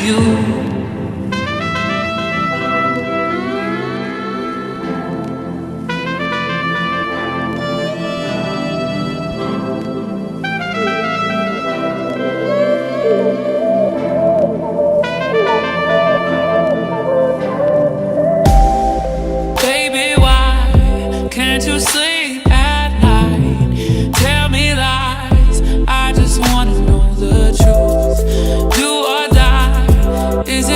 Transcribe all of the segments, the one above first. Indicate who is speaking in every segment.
Speaker 1: you. Baby, why can't you sleep at night? Tell me lies, I just wanna know the truth. Do or die, is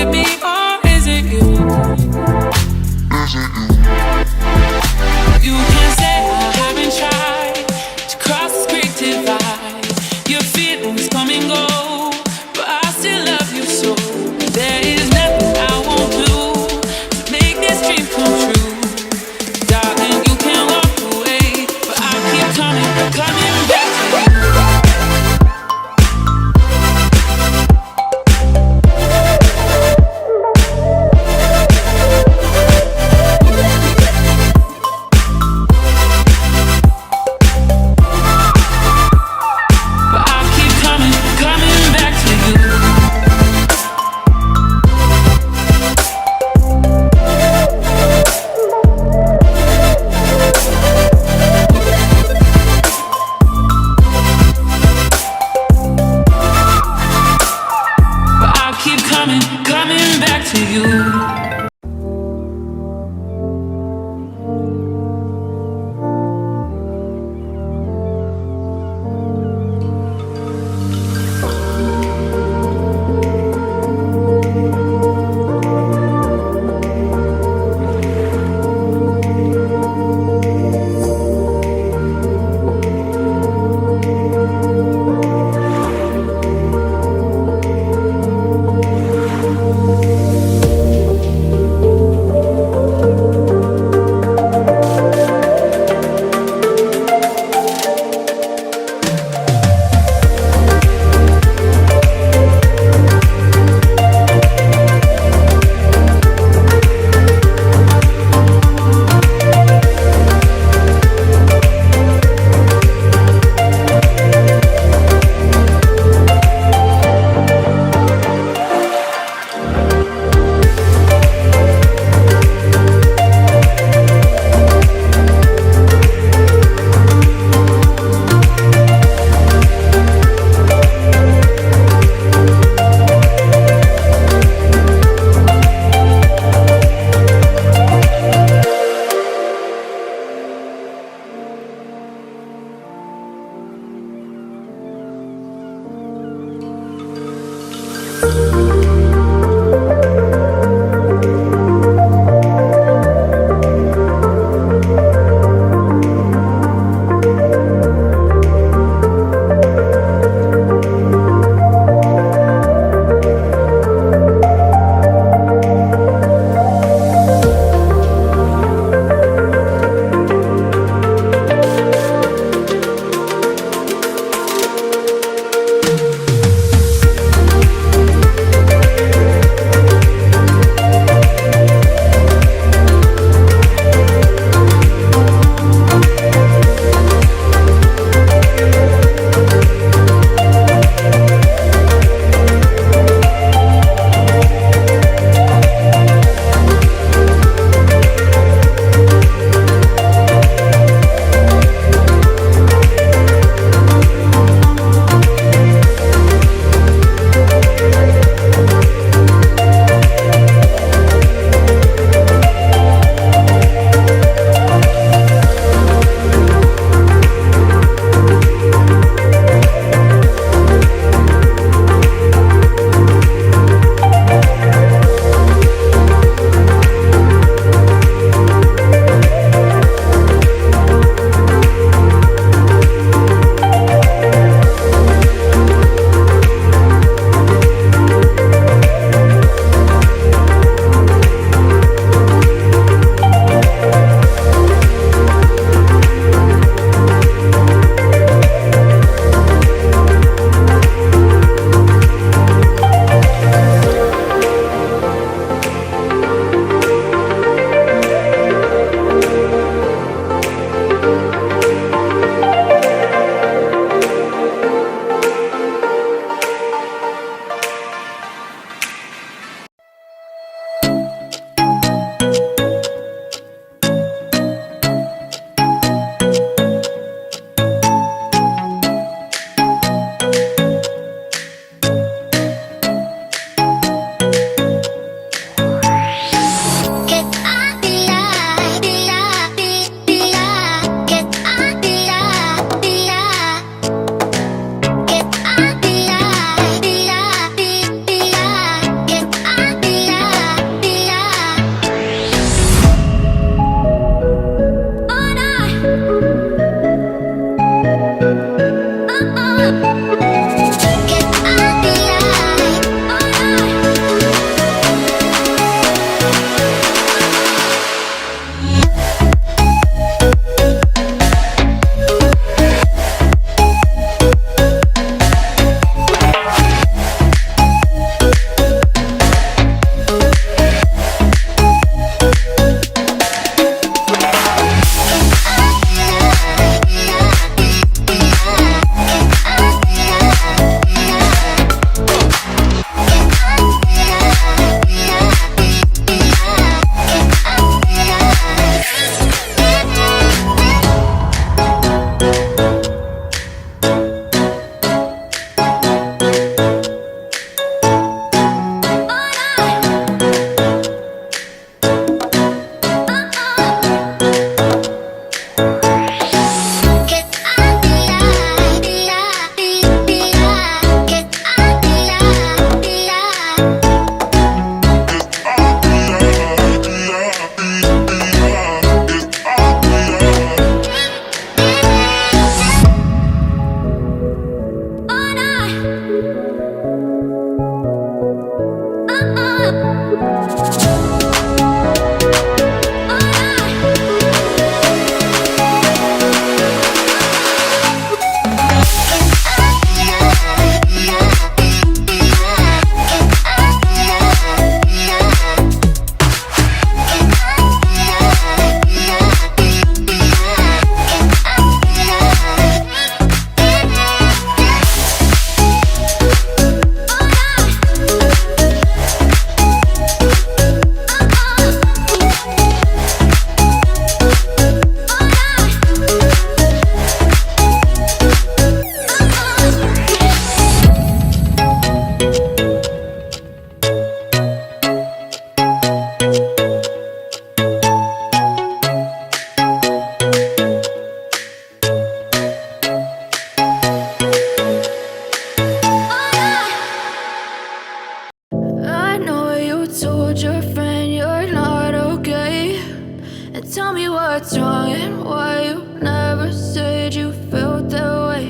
Speaker 1: what's wrong and why you never said you felt that way.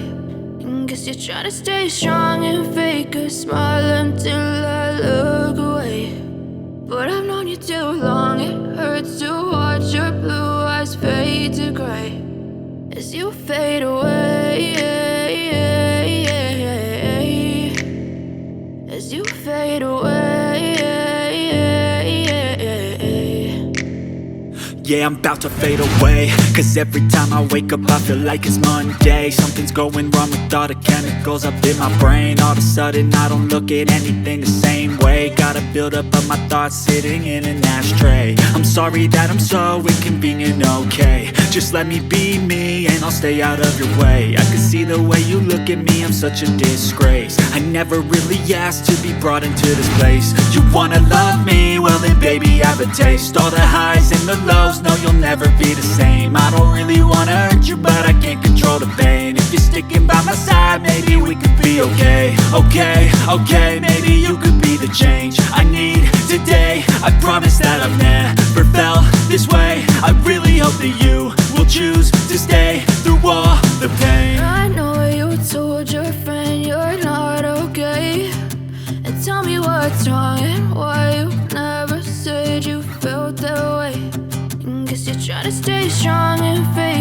Speaker 1: And guess you're trying to stay strong and fake a smile until I look away. But I've known you too long, it hurts to watch your blue eyes fade to gray as you fade away, as you fade away.
Speaker 2: Yeah, I'm about to fade away, cause every time I wake up I feel like it's Monday. Something's going wrong with all the chemicals up in my brain. All of a sudden I don't look at anything the same way. Got a buildup of my thoughts sitting in an ashtray. I'm sorry that I'm so inconvenient, okay. Just let me be me and I'll stay out of your way. I can see the way you look at me, I'm such a disgrace. I never really asked to be brought into this place. You wanna love me? Well then baby I have a taste. All the highs and the lows, no you'll never be the same. I don't really wanna hurt you but I can't control the pain. If you're sticking by my side maybe we could be okay. Okay, maybe you could be the change I need today. I promise that I've never felt this way. I really hope that you will choose to stay through all the pain.
Speaker 1: I know you told your friend you're not okay, and tell me what's wrong and why you never said you felt that way. And guess you're trying to stay strong and fake